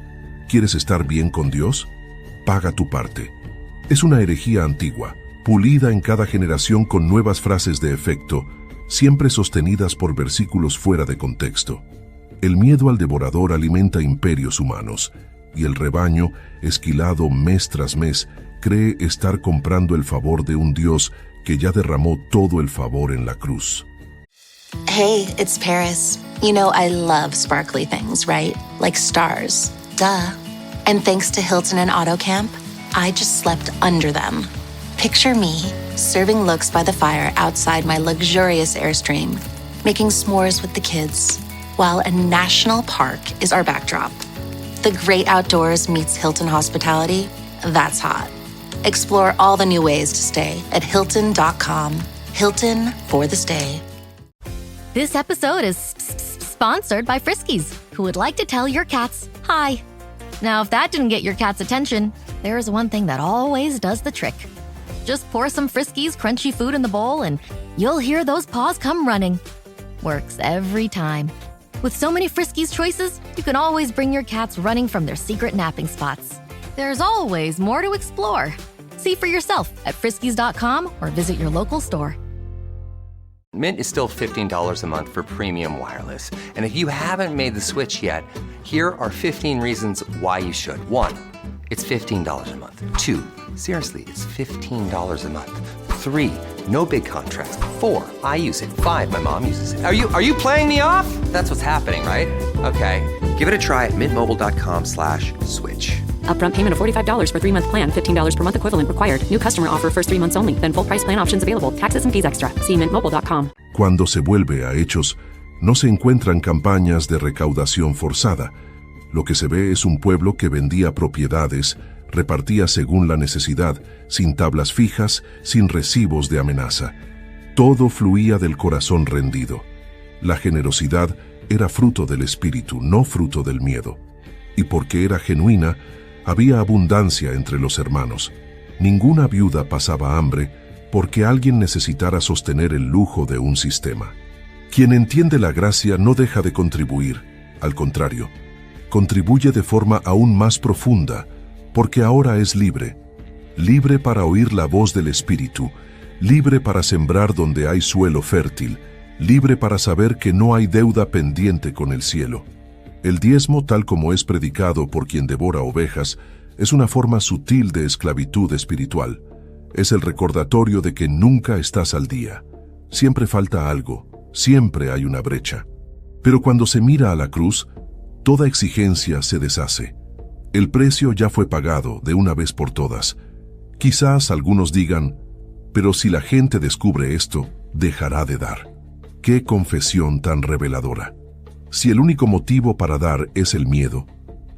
¿Quieres estar bien con Dios? Paga tu parte. Es una herejía antigua, pulida en cada generación con nuevas frases de efecto, siempre sostenidas por versículos fuera de contexto. El miedo al devorador alimenta imperios humanos, y el rebaño, esquilado mes tras mes, cree estar comprando el favor de un Dios que ya derramó todo el favor en la cruz. Hey, it's Paris. You know I love sparkly things, right? Like stars. Duh. And thanks to Hilton and AutoCamp, I just slept under them. Picture me, serving looks by the fire outside my luxurious Airstream, making s'mores with the kids, while a national park is our backdrop. The great outdoors meets Hilton hospitality. That's hot. Explore all the new ways to stay at Hilton.com. Hilton for the stay. This episode is sponsored by Friskies, who would like to tell your cats hi. Now, if that didn't get your cat's attention, there is one thing that always does the trick. Just pour some Friskies crunchy food in the bowl and you'll hear those paws come running. Works every time. With so many Friskies choices, you can always bring your cats running from their secret napping spots. There's always more to explore. See for yourself at Friskies.com or visit your local store. Mint is still $15 a month for premium wireless. And if you haven't made the switch yet, here are 15 reasons why you should. 1, it's $15 a month. 2, seriously, it's $15 a month. 3, no big contracts. 4, I use it. 5, my mom uses it. Are you playing me off? That's what's happening, right? Okay, give it a try at mintmobile.com/switch. Upfront payment of $45 for 3-month plan. $15 per month equivalent required. New customer offer first 3 months only. Then full price plan options available. Taxes and fees extra. See mintmobile.com. Cuando se vuelve a hechos, no se encuentran campañas de recaudación forzada. Lo que se ve es un pueblo que vendía propiedades, repartía según la necesidad, sin tablas fijas, sin recibos de amenaza. Todo fluía del corazón rendido. La generosidad era fruto del espíritu, no fruto del miedo. Y porque era genuina, había abundancia entre los hermanos. Ninguna viuda pasaba hambre porque alguien necesitara sostener el lujo de un sistema. Quien entiende la gracia no deja de contribuir, al contrario, contribuye de forma aún más profunda, porque ahora es libre, libre para oír la voz del Espíritu, libre para sembrar donde hay suelo fértil, libre para saber que no hay deuda pendiente con el cielo. El diezmo, tal como es predicado por quien devora ovejas, es una forma sutil de esclavitud espiritual. Es el recordatorio de que nunca estás al día. Siempre falta algo, siempre hay una brecha. Pero cuando se mira a la cruz, toda exigencia se deshace. El precio ya fue pagado de una vez por todas. Quizás algunos digan, pero si la gente descubre esto, dejará de dar. ¡Qué confesión tan reveladora! Si el único motivo para dar es el miedo,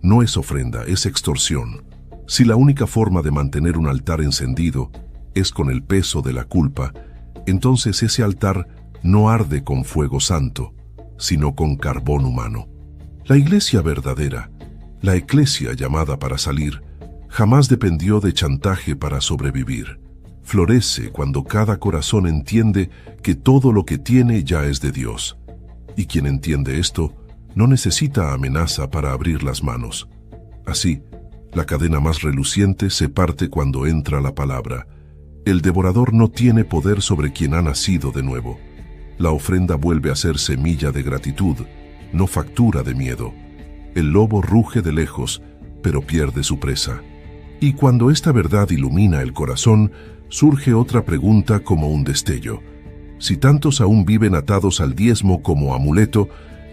no es ofrenda, es extorsión. Si la única forma de mantener un altar encendido es con el peso de la culpa, entonces ese altar no arde con fuego santo, sino con carbón humano. La iglesia verdadera, la eclesia llamada para salir, jamás dependió de chantaje para sobrevivir. Florece cuando cada corazón entiende que todo lo que tiene ya es de Dios. Y quien entiende esto, no necesita amenaza para abrir las manos. Así, la cadena más reluciente se parte cuando entra la palabra, El devorador no tiene poder sobre quien ha nacido de nuevo. La ofrenda vuelve a ser semilla de gratitud, no factura de miedo. El lobo ruge de lejos, pero pierde su presa. Y cuando esta verdad ilumina el corazón, surge otra pregunta como un destello. Si tantos aún viven atados al diezmo como amuleto,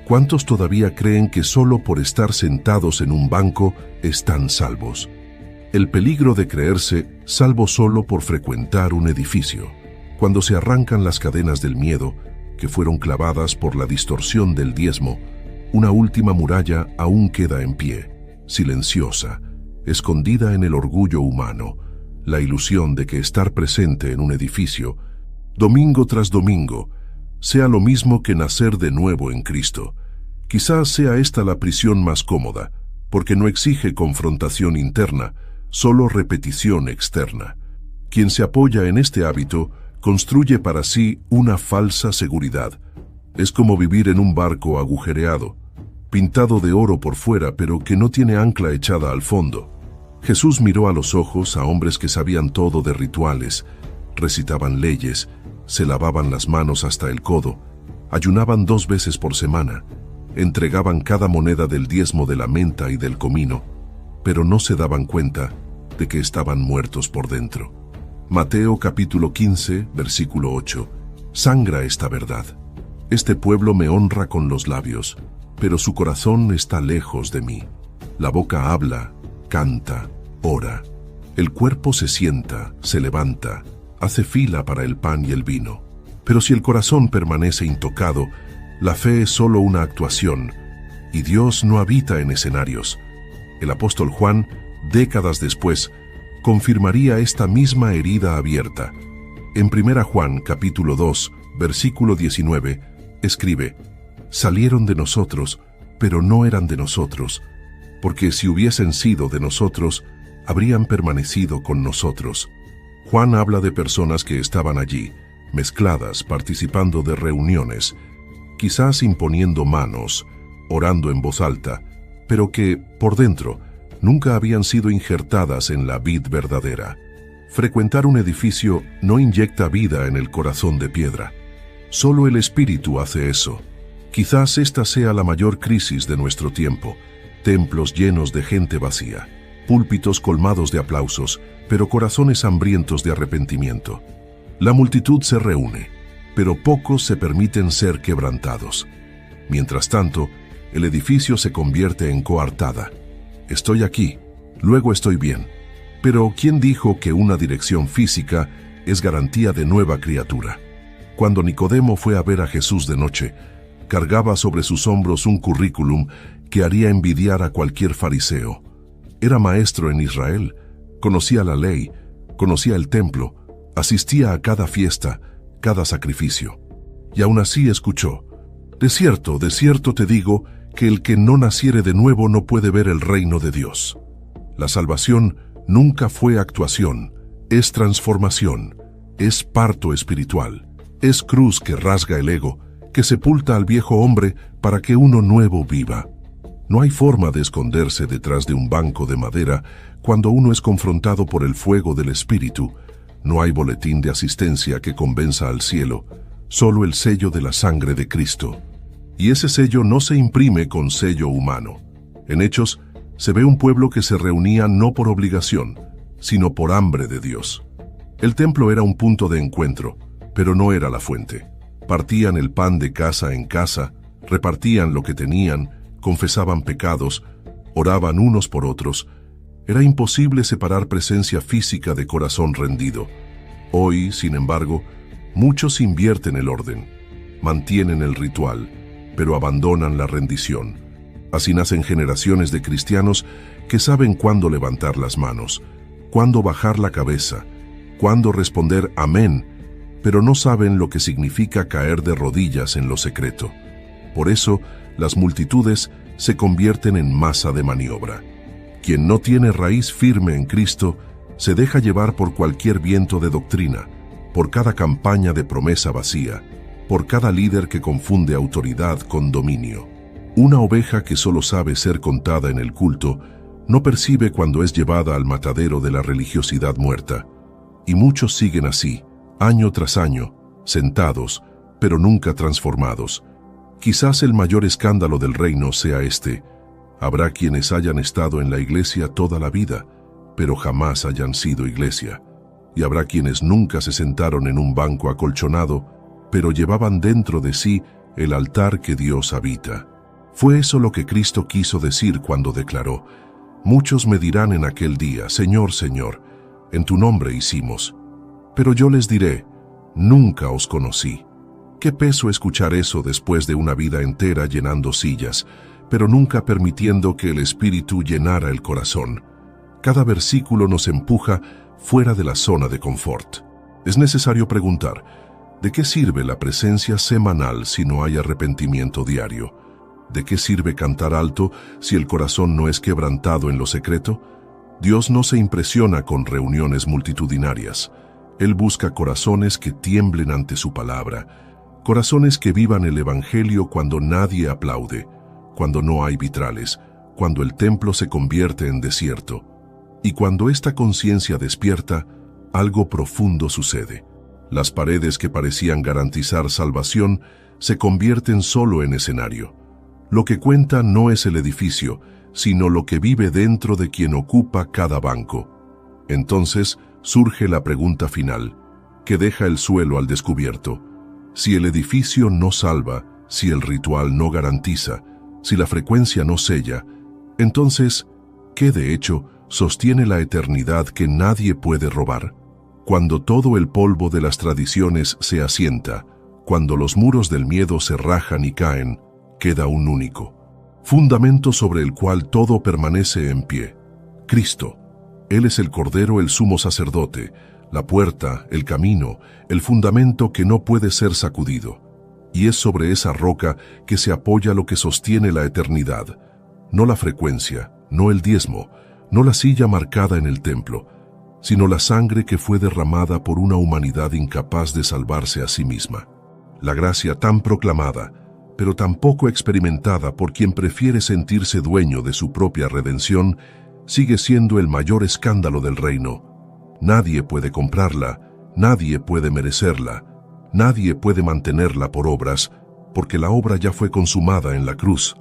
¿cuántos todavía creen que solo por estar sentados en un banco están salvos? El peligro de creerse salvo solo por frecuentar un edificio. Cuando se arrancan las cadenas del miedo, que fueron clavadas por la distorsión del diezmo, una última muralla aún queda en pie, silenciosa, escondida en el orgullo humano, la ilusión de que estar presente en un edificio, domingo tras domingo, sea lo mismo que nacer de nuevo en Cristo. Quizás sea esta la prisión más cómoda, porque no exige confrontación interna, solo repetición externa. Quien se apoya en este hábito construye para sí una falsa seguridad. Es como vivir en un barco agujereado, pintado de oro por fuera, pero que no tiene ancla echada al fondo. Jesús miró a los ojos a hombres que sabían todo de rituales, recitaban leyes, se lavaban las manos hasta el codo, ayunaban 2 veces por semana, entregaban cada moneda del diezmo de la menta y del comino, pero no se daban cuenta de que estaban muertos por dentro. Mateo capítulo 15, versículo 8. Sangra esta verdad. Este pueblo me honra con los labios, pero su corazón está lejos de mí. La boca habla, canta, ora. El cuerpo se sienta, se levanta, hace fila para el pan y el vino. Pero si el corazón permanece intocado, la fe es solo una actuación, y Dios no habita en escenarios. El apóstol Juan, décadas después, confirmaría esta misma herida abierta. En 1 Juan capítulo 2, versículo 19, escribe: salieron de nosotros, pero no eran de nosotros, porque si hubiesen sido de nosotros, habrían permanecido con nosotros. Juan habla de personas que estaban allí, mezcladas, participando de reuniones, quizás imponiendo manos, orando en voz alta, pero que, por dentro, nunca habían sido injertadas en la vid verdadera. Frecuentar un edificio no inyecta vida en el corazón de piedra. Solo el Espíritu hace eso. Quizás esta sea la mayor crisis de nuestro tiempo. Templos llenos de gente vacía, púlpitos colmados de aplausos, pero corazones hambrientos de arrepentimiento. La multitud se reúne, pero pocos se permiten ser quebrantados. Mientras tanto, el edificio se convierte en coartada. Estoy aquí, luego estoy bien. Pero ¿quién dijo que una dirección física es garantía de nueva criatura? Cuando Nicodemo fue a ver a Jesús de noche, cargaba sobre sus hombros un currículum que haría envidiar a cualquier fariseo. Era maestro en Israel, conocía la ley, conocía el templo, asistía a cada fiesta, cada sacrificio. Y aún así escuchó: de cierto te digo, que el que no naciere de nuevo no puede ver el reino de Dios. La salvación nunca fue actuación, es transformación, es parto espiritual, es cruz que rasga el ego, que sepulta al viejo hombre para que uno nuevo viva. No hay forma de esconderse detrás de un banco de madera cuando uno es confrontado por el fuego del Espíritu. No hay boletín de asistencia que convenza al cielo, solo el sello de la sangre de Cristo. Y ese sello no se imprime con sello humano. En Hechos, se ve un pueblo que se reunía no por obligación, sino por hambre de Dios. El templo era un punto de encuentro, pero no era la fuente. Partían el pan de casa en casa, repartían lo que tenían, confesaban pecados, oraban unos por otros. Era imposible separar presencia física de corazón rendido. Hoy, sin embargo, muchos invierten el orden, mantienen el ritual, pero abandonan la rendición. Así nacen generaciones de cristianos que saben cuándo levantar las manos, cuándo bajar la cabeza, cuándo responder amén, pero no saben lo que significa caer de rodillas en lo secreto. Por eso, las multitudes se convierten en masa de maniobra. Quien no tiene raíz firme en Cristo se deja llevar por cualquier viento de doctrina, por cada campaña de promesa vacía, por cada líder que confunde autoridad con dominio. Una oveja que solo sabe ser contada en el culto no percibe cuando es llevada al matadero de la religiosidad muerta. Y muchos siguen así, año tras año, sentados, pero nunca transformados. Quizás el mayor escándalo del reino sea este: habrá quienes hayan estado en la iglesia toda la vida, pero jamás hayan sido iglesia. Y habrá quienes nunca se sentaron en un banco acolchonado, pero llevaban dentro de sí el altar que Dios habita. Fue eso lo que Cristo quiso decir cuando declaró: muchos me dirán en aquel día, Señor, Señor, en tu nombre hicimos. Pero yo les diré, nunca os conocí. Qué peso escuchar eso después de una vida entera llenando sillas, pero nunca permitiendo que el Espíritu llenara el corazón. Cada versículo nos empuja fuera de la zona de confort. Es necesario preguntar, ¿de qué sirve la presencia semanal si no hay arrepentimiento diario? ¿De qué sirve cantar alto si el corazón no es quebrantado en lo secreto? Dios no se impresiona con reuniones multitudinarias. Él busca corazones que tiemblen ante su palabra, corazones que vivan el Evangelio cuando nadie aplaude, cuando no hay vitrales, cuando el templo se convierte en desierto. Y cuando esta conciencia despierta, algo profundo sucede. Las paredes que parecían garantizar salvación se convierten solo en escenario. Lo que cuenta no es el edificio, sino lo que vive dentro de quien ocupa cada banco. Entonces surge la pregunta final, que deja el suelo al descubierto. Si el edificio no salva, si el ritual no garantiza, si la frecuencia no sella, entonces, ¿qué de hecho sostiene la eternidad que nadie puede robar? Cuando todo el polvo de las tradiciones se asienta, cuando los muros del miedo se rajan y caen, queda un único fundamento sobre el cual todo permanece en pie: Cristo. Él es el Cordero, el sumo sacerdote, la puerta, el camino, el fundamento que no puede ser sacudido. Y es sobre esa roca que se apoya lo que sostiene la eternidad. No la frecuencia, no el diezmo, no la silla marcada en el templo, sino la sangre que fue derramada por una humanidad incapaz de salvarse a sí misma. La gracia tan proclamada, pero tan poco experimentada por quien prefiere sentirse dueño de su propia redención, sigue siendo el mayor escándalo del reino. Nadie puede comprarla, nadie puede merecerla, nadie puede mantenerla por obras, porque la obra ya fue consumada en la cruz.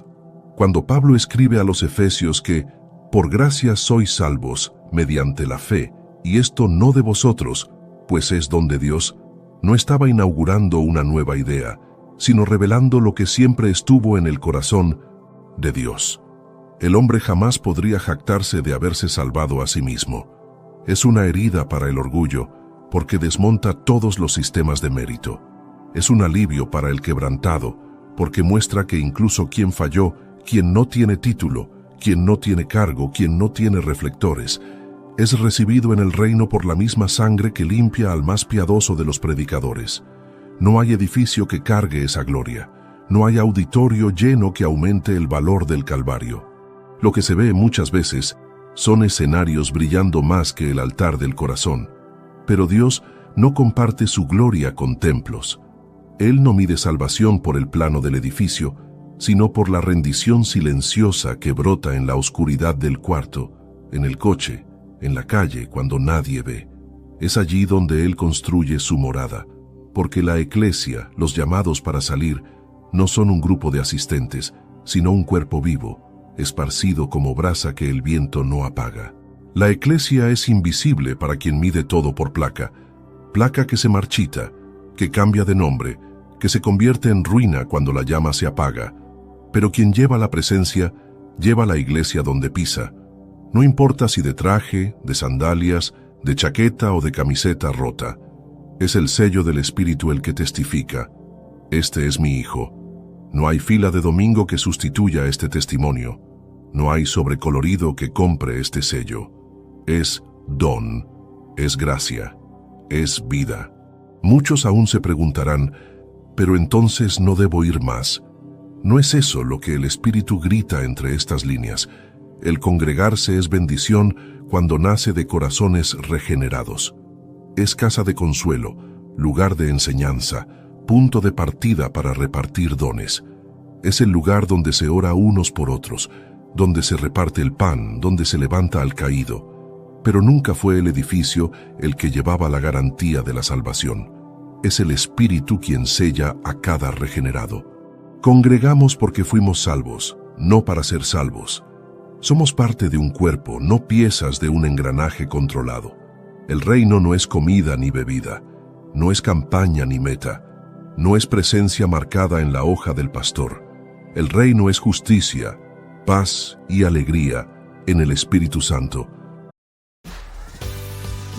Cuando Pablo escribe a los Efesios que «Por gracia sois salvos, mediante la fe, y esto no de vosotros, pues es don de Dios», no estaba inaugurando una nueva idea, sino revelando lo que siempre estuvo en el corazón de Dios. El hombre jamás podría jactarse de haberse salvado a sí mismo. Es una herida para el orgullo, porque desmonta todos los sistemas de mérito. Es un alivio para el quebrantado, porque muestra que incluso quien falló, quien no tiene título, quien no tiene cargo, quien no tiene reflectores, es recibido en el reino por la misma sangre que limpia al más piadoso de los predicadores. No hay edificio que cargue esa gloria. No hay auditorio lleno que aumente el valor del Calvario. Lo que se ve muchas veces son escenarios brillando más que el altar del corazón. Pero Dios no comparte su gloria con templos. Él no mide salvación por el plano del edificio, sino por la rendición silenciosa que brota en la oscuridad del cuarto, en el coche, en la calle, cuando nadie ve. Es allí donde Él construye su morada, porque la eclesia, los llamados para salir, no son un grupo de asistentes, sino un cuerpo vivo, esparcido como brasa que el viento no apaga. La eclesia es invisible para quien mide todo por placa, placa que se marchita, que cambia de nombre, que se convierte en ruina cuando la llama se apaga. Pero quien lleva la presencia, lleva la iglesia donde pisa. No importa si de traje, de sandalias, de chaqueta o de camiseta rota. Es el sello del Espíritu el que testifica: este es mi Hijo. No hay fila de domingo que sustituya este testimonio. No hay sobrecolorido que compre este sello. Es don, es gracia, es vida. Muchos aún se preguntarán, pero entonces no debo ir más. No es eso lo que el Espíritu grita entre estas líneas. El congregarse es bendición cuando nace de corazones regenerados. Es casa de consuelo, lugar de enseñanza, punto de partida para repartir dones. Es el lugar donde se ora unos por otros, donde se reparte el pan, donde se levanta al caído. pero nunca fue el edificio el que llevaba la garantía de la salvación. Es el Espíritu quien sella a cada regenerado. Congregamos porque fuimos salvos, no para ser salvos. Somos parte de un cuerpo, no piezas de un engranaje controlado. El reino no es comida ni bebida, no es campaña ni meta, no es presencia marcada en la hoja del pastor. El reino es justicia, paz y alegría en el Espíritu Santo.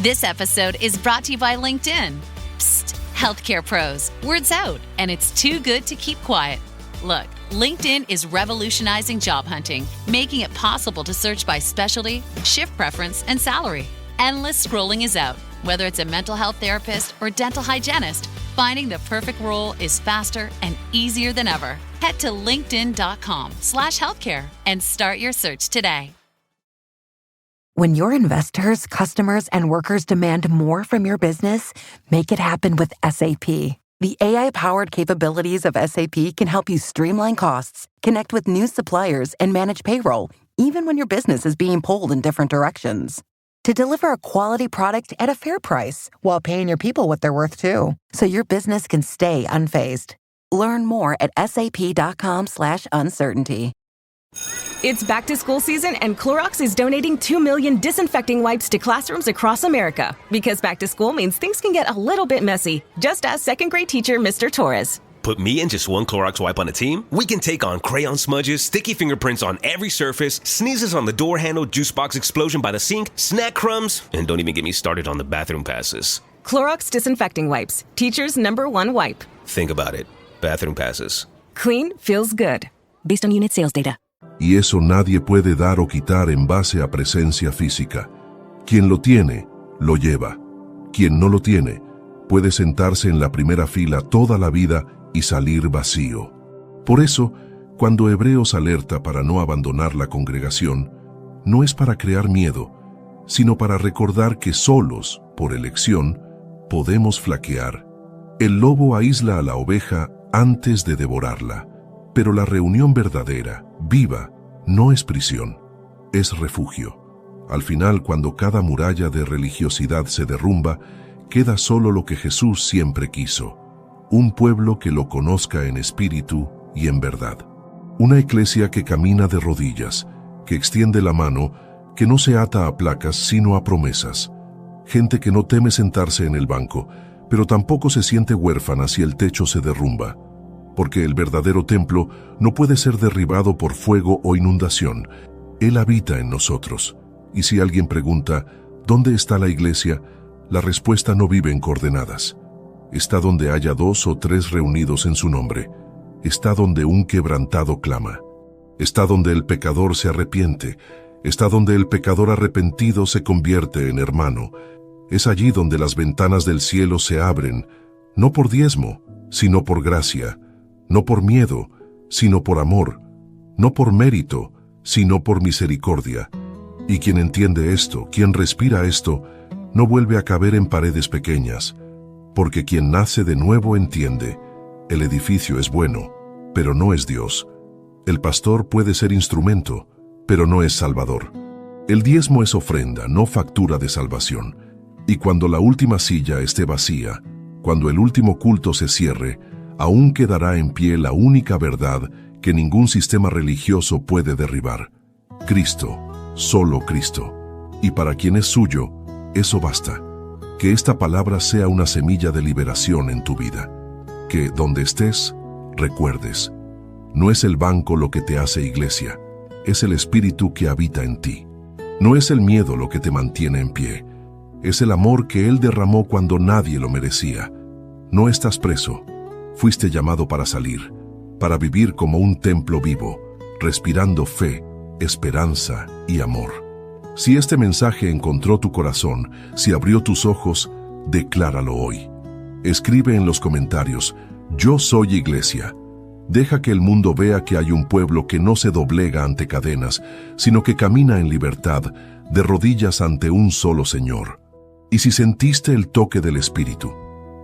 This episode is brought to you by LinkedIn. Psst, healthcare pros, word's out, and it's too good to keep quiet. Look, LinkedIn is revolutionizing job hunting, making it possible to search by specialty, shift preference, and salary. Endless scrolling is out. Whether it's a mental health therapist or dental hygienist, finding the perfect role is faster and easier than ever. Head to linkedin.com/healthcare and start your search today. When your investors, customers, and workers demand more from your business, make it happen with SAP. The AI-powered capabilities of SAP can help you streamline costs, connect with new suppliers, and manage payroll, even when your business is being pulled in different directions. To deliver a quality product at a fair price while paying your people what they're worth too, so your business can stay unfazed. Learn more at sap.com/uncertainty. It's back to school season and Clorox is donating 2 million disinfecting wipes to classrooms across America. Because back to school means things can get a little bit messy. Just ask second grade teacher Mr. Torres. Put me and just one Clorox wipe on a team? We can take on crayon smudges, sticky fingerprints on every surface, sneezes on the door handle, juice box explosion by the sink, snack crumbs, and don't even get me started on the bathroom passes. Clorox disinfecting wipes. Teacher's #1 wipe. Think about it. Bathroom passes. Clean feels good. Based on unit sales data. Y eso nadie puede dar o quitar en base a presencia física. Quien lo tiene, lo lleva. Quien no lo tiene, puede sentarse en la primera fila toda la vida y salir vacío. Por eso, cuando Hebreos alerta para no abandonar la congregación, no es para crear miedo, sino para recordar que solos, por elección, podemos flaquear. El lobo aísla a la oveja antes de devorarla, pero la reunión verdadera, viva, no es prisión, es refugio. Al final, cuando cada muralla de religiosidad se derrumba, queda solo lo que Jesús siempre quiso: un pueblo que lo conozca en espíritu y en verdad. Una iglesia que camina de rodillas, que extiende la mano, que no se ata a placas sino a promesas. Gente que no teme sentarse en el banco, pero tampoco se siente huérfana si el techo se derrumba. Porque el verdadero templo no puede ser derribado por fuego o inundación. Él habita en nosotros. Y si alguien pregunta, ¿dónde está la iglesia?, la respuesta no vive en coordenadas. Está donde haya 2 o 3 reunidos en su nombre. Está donde un quebrantado clama. Está donde el pecador se arrepiente. Está donde el pecador arrepentido se convierte en hermano. Es allí donde las ventanas del cielo se abren, no por diezmo, sino por gracia. No por miedo, sino por amor. No por mérito, sino por misericordia. Y quien entiende esto, quien respira esto, no vuelve a caber en paredes pequeñas. Porque quien nace de nuevo entiende: el edificio es bueno, pero no es Dios. El pastor puede ser instrumento, pero no es salvador. El diezmo es ofrenda, no factura de salvación. Y cuando la última silla esté vacía, cuando el último culto se cierre, aún quedará en pie la única verdad que ningún sistema religioso puede derribar: Cristo, solo Cristo. Y para quien es suyo, eso basta. Que esta palabra sea una semilla de liberación en tu vida. Que, donde estés, recuerdes: no es el banco lo que te hace iglesia, es el Espíritu que habita en ti. No es el miedo lo que te mantiene en pie, es el amor que Él derramó cuando nadie lo merecía. No estás preso. Fuiste llamado para salir, para vivir como un templo vivo, respirando fe, esperanza y amor. Si este mensaje encontró tu corazón, si abrió tus ojos, decláralo hoy. Escribe en los comentarios: yo soy iglesia. Deja que el mundo vea que hay un pueblo que no se doblega ante cadenas, sino que camina en libertad, de rodillas ante un solo Señor. Y si sentiste el toque del Espíritu,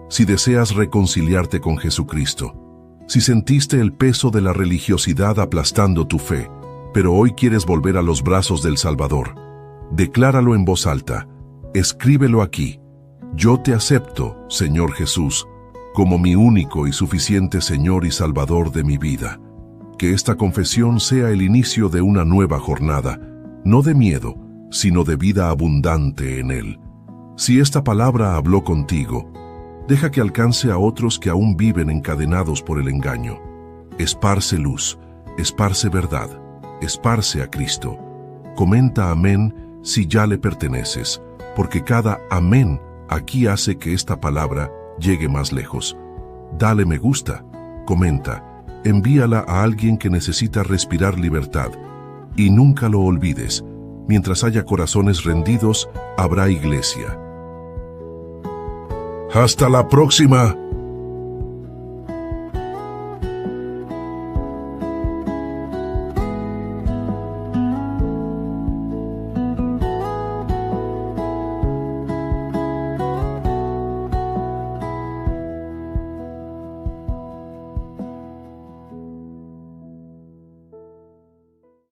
si deseas reconciliarte con Jesucristo, si sentiste el peso de la religiosidad aplastando tu fe, pero hoy quieres volver a los brazos del Salvador, Decláralo en voz alta. Escríbelo aquí. Yo te acepto, Señor Jesús, como mi único y suficiente Señor y Salvador de mi vida. Que esta confesión sea el inicio de una nueva jornada, no de miedo, sino de vida abundante en Él. Si esta palabra habló contigo, deja que alcance a otros que aún viven encadenados por el engaño. Esparce luz, esparce verdad, esparce a Cristo. Comenta amén si ya le perteneces, porque cada amén aquí hace que esta palabra llegue más lejos. Dale me gusta, comenta, envíala a alguien que necesita respirar libertad. Y nunca lo olvides, mientras haya corazones rendidos, habrá iglesia. ¡Hasta la próxima!